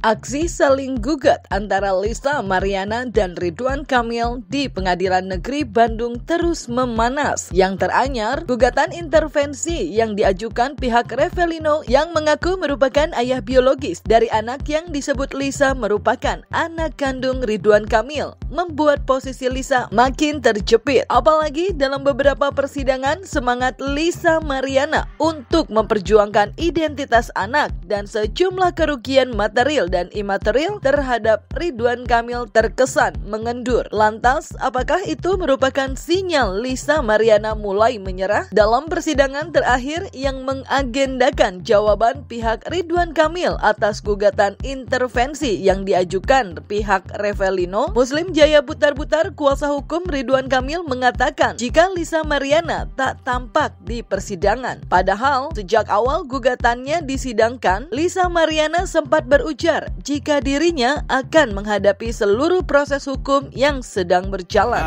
Aksi saling gugat antara Lisa Mariana dan Ridwan Kamil di Pengadilan Negeri Bandung terus memanas. Yang teranyar, gugatan intervensi yang diajukan pihak Revelino yang mengaku merupakan ayah biologis dari anak yang disebut Lisa merupakan anak kandung Ridwan Kamil, membuat posisi Lisa makin terjepit. Apalagi dalam beberapa persidangan, semangat Lisa Mariana untuk memperjuangkan identitas anak dan sejumlah kerugian material dan imaterial terhadap Ridwan Kamil terkesan mengendur. Lantas, apakah itu merupakan sinyal Lisa Mariana mulai menyerah? Dalam persidangan terakhir yang mengagendakan jawaban pihak Ridwan Kamil atas gugatan intervensi yang diajukan pihak Revelino, Muslim Jaya Butar-Butar, kuasa hukum Ridwan Kamil, mengatakan jika Lisa Mariana tak tampak di persidangan. Padahal, sejak awal gugatannya disidangkan, Lisa Mariana sempat berujar jika dirinya akan menghadapi seluruh proses hukum yang sedang berjalan.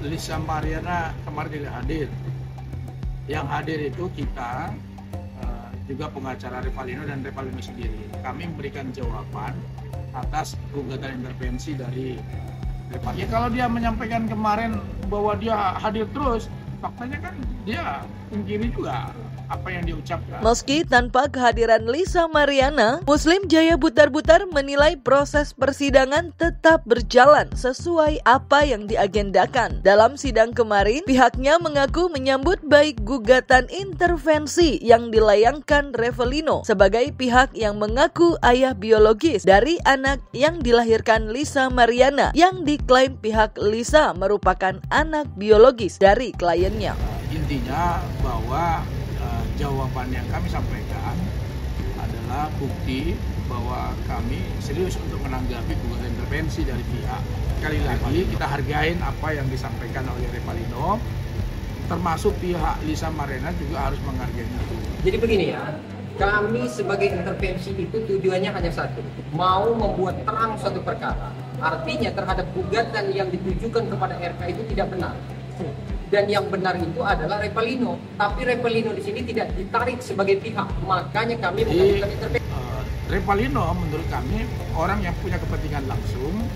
Lisa Mariana kemarin tidak hadir. Yang hadir itu kita, juga pengacara Revalino dan Revalino sendiri. Kami memberikan jawaban atas gugatan intervensi dari Revalino. Ya, kalau dia menyampaikan kemarin bahwa dia hadir terus, faktanya kan dia pungkiri juga apa yang diucapkan. Meski tanpa kehadiran Lisa Mariana, Muslim Jaya Butar-Butar menilai proses persidangan tetap berjalan sesuai apa yang diagendakan. Dalam sidang kemarin, pihaknya mengaku menyambut baik gugatan intervensi yang dilayangkan Revelino sebagai pihak yang mengaku ayah biologis dari anak yang dilahirkan Lisa Mariana yang diklaim pihak Lisa merupakan anak biologis dari kliennya. Intinya bahwa jawaban yang kami sampaikan adalah bukti bahwa kami serius untuk menanggapi gugatan intervensi dari pihak. Sekali lagi kita hargain apa yang disampaikan oleh Revalino, termasuk pihak Lisa Mariana juga harus menghargai itu. Jadi begini ya, kami sebagai intervensi itu tujuannya hanya satu, mau membuat terang suatu perkara. Artinya terhadap gugatan yang ditujukan kepada RK itu tidak benar. Dan yang benar itu adalah Revalino, tapi Revalino di sini tidak ditarik sebagai pihak, makanya kami mengajukan intervensi. Revalino menurut kami orang yang punya kepentingan langsung,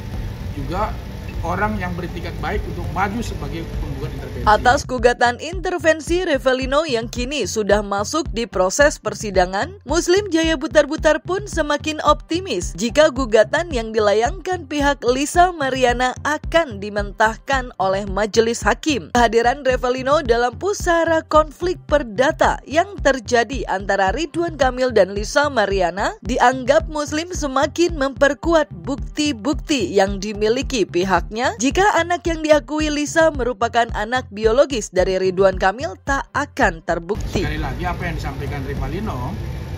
juga orang yang beretikat baik untuk maju sebagai penggugat intervensi. Atas gugatan intervensi Revalino yang kini sudah masuk di proses persidangan, Muslim Jaya Butar-Butar pun semakin optimis jika gugatan yang dilayangkan pihak Lisa Mariana akan dimentahkan oleh majelis hakim. Kehadiran Revalino dalam pusara konflik perdata yang terjadi antara Ridwan Kamil dan Lisa Mariana dianggap Muslim semakin memperkuat bukti-bukti yang dimiliki pihak. Jika anak yang diakui Lisa merupakan anak biologis dari Ridwan Kamil tak akan terbukti. Sekali lagi apa yang disampaikan Revalino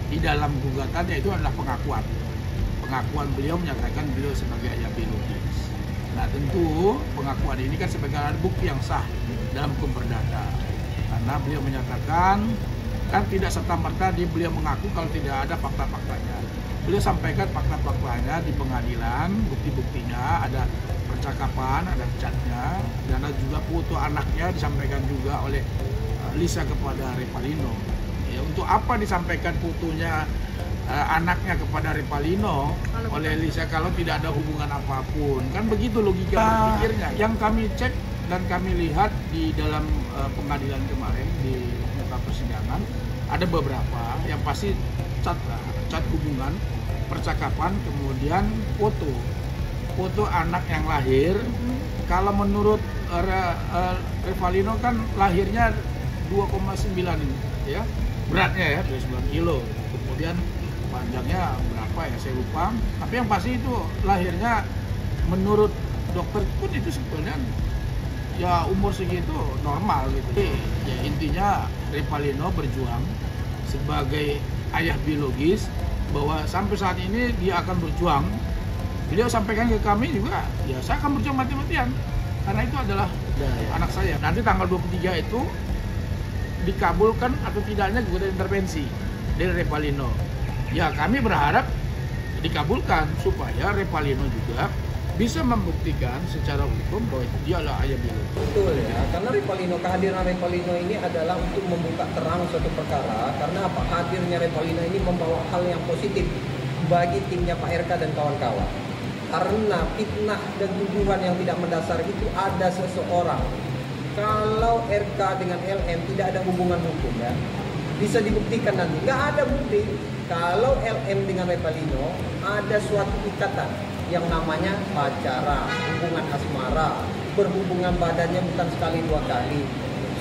di dalam gugatannya itu adalah pengakuan. Pengakuan beliau menyatakan beliau sebagai ayah biologis. Nah tentu pengakuan ini kan sebagai alat bukti yang sah dalam hukum perdata. Karena beliau menyatakan kan tidak serta-merta beliau mengaku kalau tidak ada fakta-faktanya. Beliau sampaikan fakta-faktanya di pengadilan, bukti-buktinya, ada percakapan, ada chatnya, dan ada juga foto anaknya disampaikan juga oleh Lisa kepada Revalino. Ya, untuk apa disampaikan fotonya anaknya kepada Revalino oleh Lisa kalau tidak ada hubungan apapun? Kan begitu logika berpikirnya. Yang kami cek dan kami lihat di dalam pengadilan kemarin di muka persidangan, ada beberapa yang pasti cat hubungan, percakapan, kemudian foto anak yang lahir. Kalau menurut Revalino kan lahirnya 2,9 ini ya, beratnya ya 29 kilo, kemudian panjangnya berapa ya saya lupa, tapi yang pasti itu lahirnya menurut dokter pun itu sebetulnya ya umur segitu normal gitu. Jadi, ya intinya Revalino berjuang sebagai ayah biologis bahwa sampai saat ini dia akan berjuang. Beliau sampaikan ke kami juga, ya saya akan berjuang mati-matian karena itu adalah anak saya. Nanti tanggal 23 itu dikabulkan atau tidaknya gugatan intervensi dari Revalino. Ya kami berharap dikabulkan supaya Revalino juga bisa membuktikan secara hukum bahwa dia adalah ayah biologis. Betul ya, karena kehadiran Revalino ini adalah untuk membuka terang suatu perkara. Karena hadirnya Revalino ini membawa hal yang positif bagi timnya Pak RK dan kawan-kawan. Karena fitnah dan tuduhan yang tidak mendasar itu ada seseorang. Kalau RK dengan LM tidak ada hubungan hukum ya, bisa dibuktikan nanti. Nggak ada bukti. Kalau LM dengan Revalino ada suatu ikatan yang namanya pacaran, hubungan asmara, berhubungan badannya bukan sekali dua kali.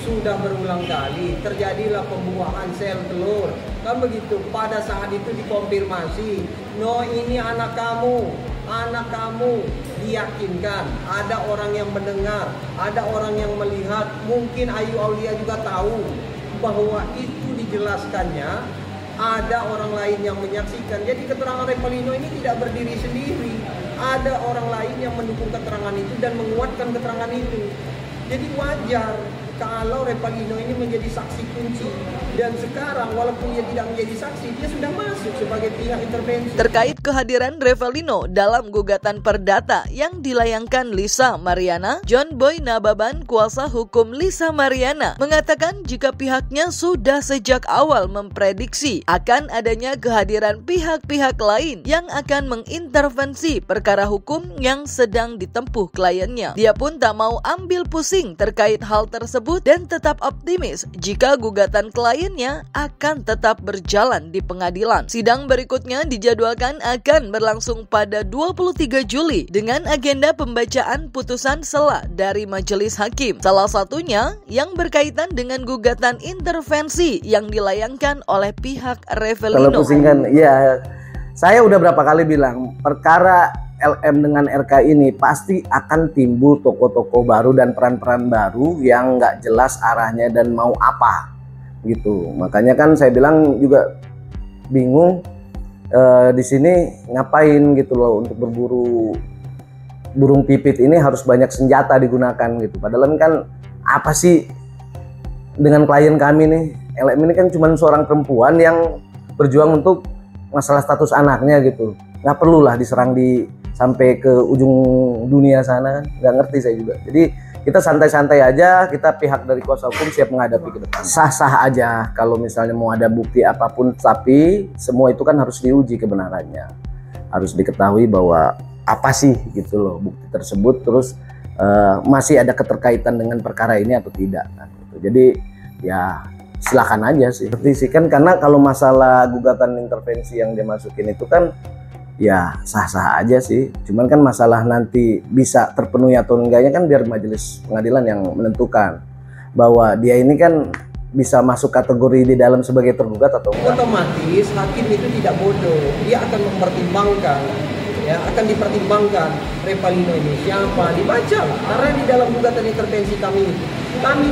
Sudah berulang kali terjadilah pembuahan sel telur, kan begitu. Pada saat itu dikonfirmasi, no ini anak kamu, diyakinkan. Ada orang yang mendengar, ada orang yang melihat, mungkin Ayu Aulia juga tahu bahwa itu dijelaskannya. Ada orang lain yang menyaksikan. Jadi keterangan Revalino ini tidak berdiri sendiri. Ada orang lain yang mendukung keterangan itu dan menguatkan keterangan itu. Jadi wajar kalau Revalino ini menjadi saksi kunci. Dan sekarang walaupun dia tidak menjadi saksi, dia sudah masuk sebagai pihak intervensi. Terkait kehadiran Revalino dalam gugatan perdata yang dilayangkan Lisa Mariana, John Boy Nababan, kuasa hukum Lisa Mariana, mengatakan jika pihaknya sudah sejak awal memprediksi akan adanya kehadiran pihak-pihak lain yang akan mengintervensi perkara hukum yang sedang ditempuh kliennya. Dia pun tak mau ambil pusing terkait hal tersebut dan tetap optimis jika gugatan kliennya akan tetap berjalan di pengadilan. Sidang berikutnya dijadwalkan akan berlangsung pada 23 Juli dengan agenda pembacaan putusan sela dari majelis hakim. Salah satunya yang berkaitan dengan gugatan intervensi yang dilayangkan oleh pihak Revalino. Kalau pusingkan, ya saya udah berapa kali bilang perkara LM dengan RK ini pasti akan timbul tokoh-tokoh baru dan peran-peran baru yang nggak jelas arahnya dan mau apa gitu. Makanya kan saya bilang juga bingung di sini ngapain gitu loh, untuk berburu burung pipit ini harus banyak senjata digunakan gitu. Padahal kan apa sih dengan klien kami nih, LM ini kan cuma seorang perempuan yang berjuang untuk masalah status anaknya gitu. Nggak perlulah diserang sampai ke ujung dunia sana kan, nggak ngerti saya juga. Jadi kita santai-santai aja, kita pihak dari kuasa hukum siap menghadapi ke depan. Sah-sah aja kalau misalnya mau ada bukti apapun, tapi semua itu kan harus diuji kebenarannya. Harus diketahui bahwa apa sih gitu loh bukti tersebut, terus masih ada keterkaitan dengan perkara ini atau tidak kan gitu. Jadi ya silakan aja sih. Seperti sih kan, karena kalau masalah gugatan intervensi yang dia masukin itu kan ya sah-sah aja sih, cuman kan masalah nanti bisa terpenuhi atau enggaknya kan biar majelis pengadilan yang menentukan bahwa dia ini kan bisa masuk kategori di dalam sebagai tergugat atau enggak. Otomatis hakim itu tidak bodoh, dia akan mempertimbangkan, ya akan dipertimbangkan Revalino ini siapa, dibaca karena di dalam gugatan intervensi kami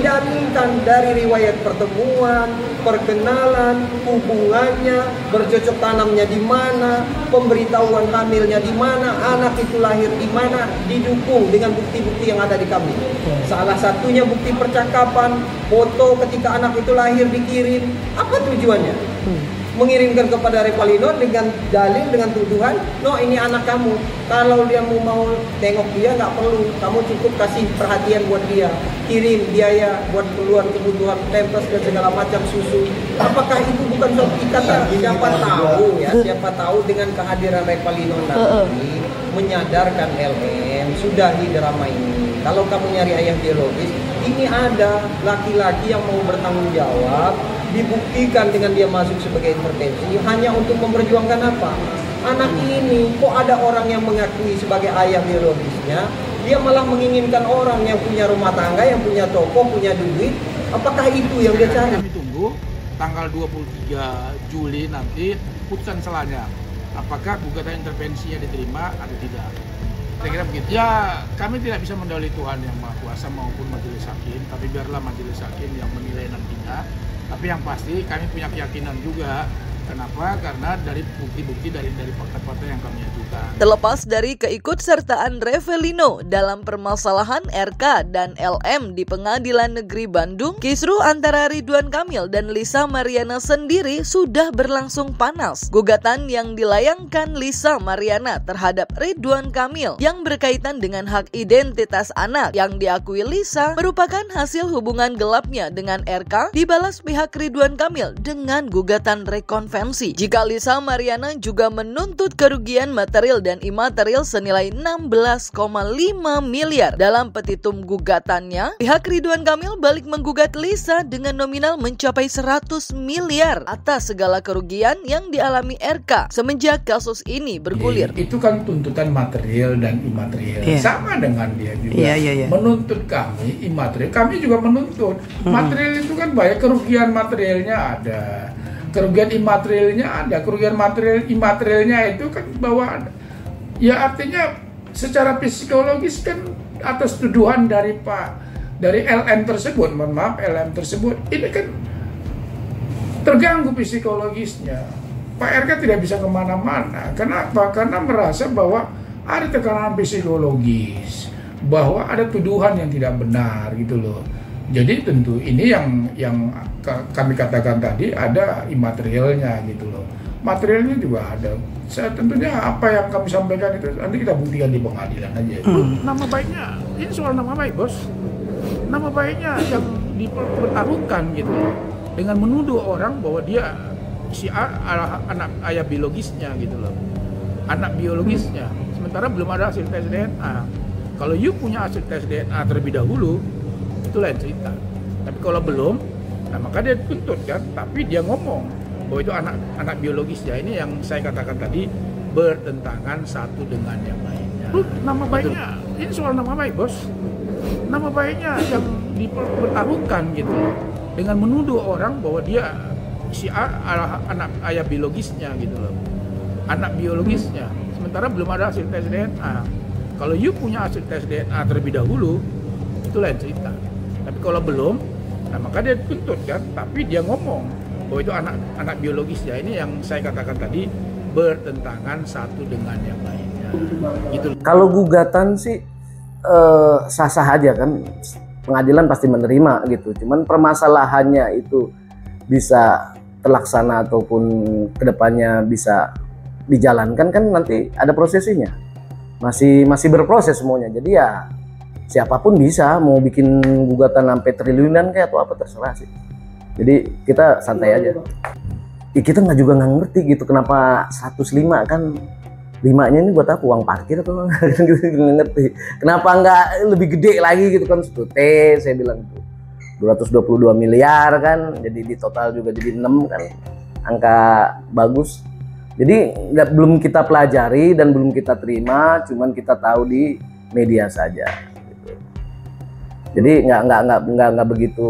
dalilkan dari riwayat pertemuan, perkenalan, hubungannya, bercocok tanamnya di mana, pemberitahuan hamilnya di mana, anak itu lahir di mana, didukung dengan bukti-bukti yang ada di kami. Salah satunya bukti percakapan, foto ketika anak itu lahir dikirim. Apa tujuannya? Mengirimkan kepada Revalino dengan dalil, dengan tuduhan, no ini anak kamu. Kalau dia mau tengok dia nggak perlu, kamu cukup kasih perhatian buat dia, kirim biaya buat kebutuhan pampers dan segala macam susu. Apakah itu bukan suatu ikatan? Siapa tahu ya, siapa tahu dengan kehadiran Revalino nanti menyadarkan LM, sudahi drama ini. Kalau kamu nyari ayah biologis, ini ada laki-laki yang mau bertanggung jawab, dibuktikan dengan dia masuk sebagai intervensi hanya untuk memperjuangkan apa? Anak ini kok ada orang yang mengakui sebagai ayah biologisnya, dia malah menginginkan orang yang punya rumah tangga, yang punya toko, punya duit. Apakah itu yang dia cari? Kami tunggu tanggal 23 Juli nanti putusan selanya. Apakah gugatan intervensinya diterima atau tidak? Saya kira begitu. Ya, kami tidak bisa mendahului Tuhan yang Maha Kuasa maupun majelis hakim, tapi biarlah majelis hakim yang menilai nantinya. Tapi yang pasti kami punya keyakinan juga. Kenapa? Karena dari bukti-bukti dari fakta-fakta yang kami ajukan. Terlepas dari keikutsertaan Revalino dalam permasalahan RK dan LM di Pengadilan Negeri Bandung, kisruh antara Ridwan Kamil dan Lisa Mariana sendiri sudah berlangsung panas. Gugatan yang dilayangkan Lisa Mariana terhadap Ridwan Kamil yang berkaitan dengan hak identitas anak yang diakui Lisa merupakan hasil hubungan gelapnya dengan RK dibalas pihak Ridwan Kamil dengan gugatan rekonvensi. intervensi. Jika Lisa Mariana juga menuntut kerugian material dan imaterial senilai 16,5 miliar. Dalam petitum gugatannya, pihak Ridwan Kamil balik menggugat Lisa dengan nominal mencapai 100 miliar atas segala kerugian yang dialami RK semenjak kasus ini bergulir. Itu kan tuntutan material dan imaterial. Sama dengan dia juga menuntut kami imaterial. Kami juga menuntut material itu kan banyak, kerugian materialnya ada, kerugian imaterialnya ada. Kerugian imaterialnya itu kan bahwa ya artinya secara psikologis kan atas tuduhan dari LM tersebut, mohon maaf, LM tersebut ini kan terganggu psikologisnya. Pak RK tidak bisa kemana-mana. Kenapa? Karena merasa bahwa ada tekanan psikologis, bahwa ada tuduhan yang tidak benar gitu loh. Jadi tentu ini yang kami katakan tadi ada imaterialnya gitu loh. Materialnya juga ada. Tentunya apa yang kami sampaikan itu nanti kita buktikan di pengadilan aja. Nama baiknya, ini soal nama baik, bos. Nama baiknya yang dipertaruhkan gitu loh. Dengan menuduh orang bahwa dia si A adalah anak ayah biologisnya gitu loh. Anak biologisnya. Sementara belum ada hasil tes DNA. Kalau you punya hasil tes DNA terlebih dahulu, itu lain cerita. Tapi kalau belum, nah maka dia tuntut kan. Tapi dia ngomong bahwa itu anak biologisnya. Ini yang saya katakan tadi bertentangan satu dengan yang lainnya. Nama baiknya, ini soal nama baik, bos. Nama baiknya yang dipertaruhkan gitu loh. Dengan menuduh orang bahwa dia si A adalah anak ayah biologisnya gitu loh. Anak biologisnya. Sementara belum ada hasil tes DNA. Kalau you punya hasil tes DNA terlebih dahulu, itu lain cerita. Tapi kalau belum, nah maka dia tuntut kan. Tapi dia ngomong bahwa itu anak biologisnya. Ini yang saya katakan tadi bertentangan satu dengan yang lainnya. Gitu. Kalau gugatan sih sah-sah aja kan. Pengadilan pasti menerima gitu. Cuman permasalahannya itu bisa terlaksana ataupun kedepannya bisa dijalankan kan nanti ada prosesinya. Masih berproses semuanya. Jadi ya siapapun bisa mau bikin gugatan sampai triliunan kayak atau apa terserah sih. Jadi kita santai aja. Ya, kita juga nggak ngerti gitu kenapa 105 kan 5-nya ini buat apa, uang parkir atau nggak ngerti. Kenapa nggak lebih gede lagi gitu kan, saya bilang itu 222 miliar kan, jadi di total juga jadi 6 kan, angka bagus. Jadi belum kita pelajari dan belum kita terima, cuman kita tahu di media saja. Gitu. Jadi nggak begitu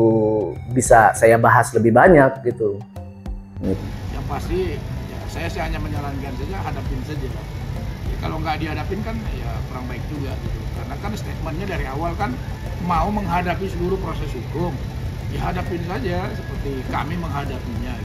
bisa saya bahas lebih banyak gitu. Yang pasti ya, saya sih hanya menyarankan saja, hadapin saja. Kalau nggak dihadapin kan ya kurang baik juga gitu. Karena kan statementnya dari awal kan mau menghadapi seluruh proses hukum. Dihadapin saja seperti kami menghadapinya.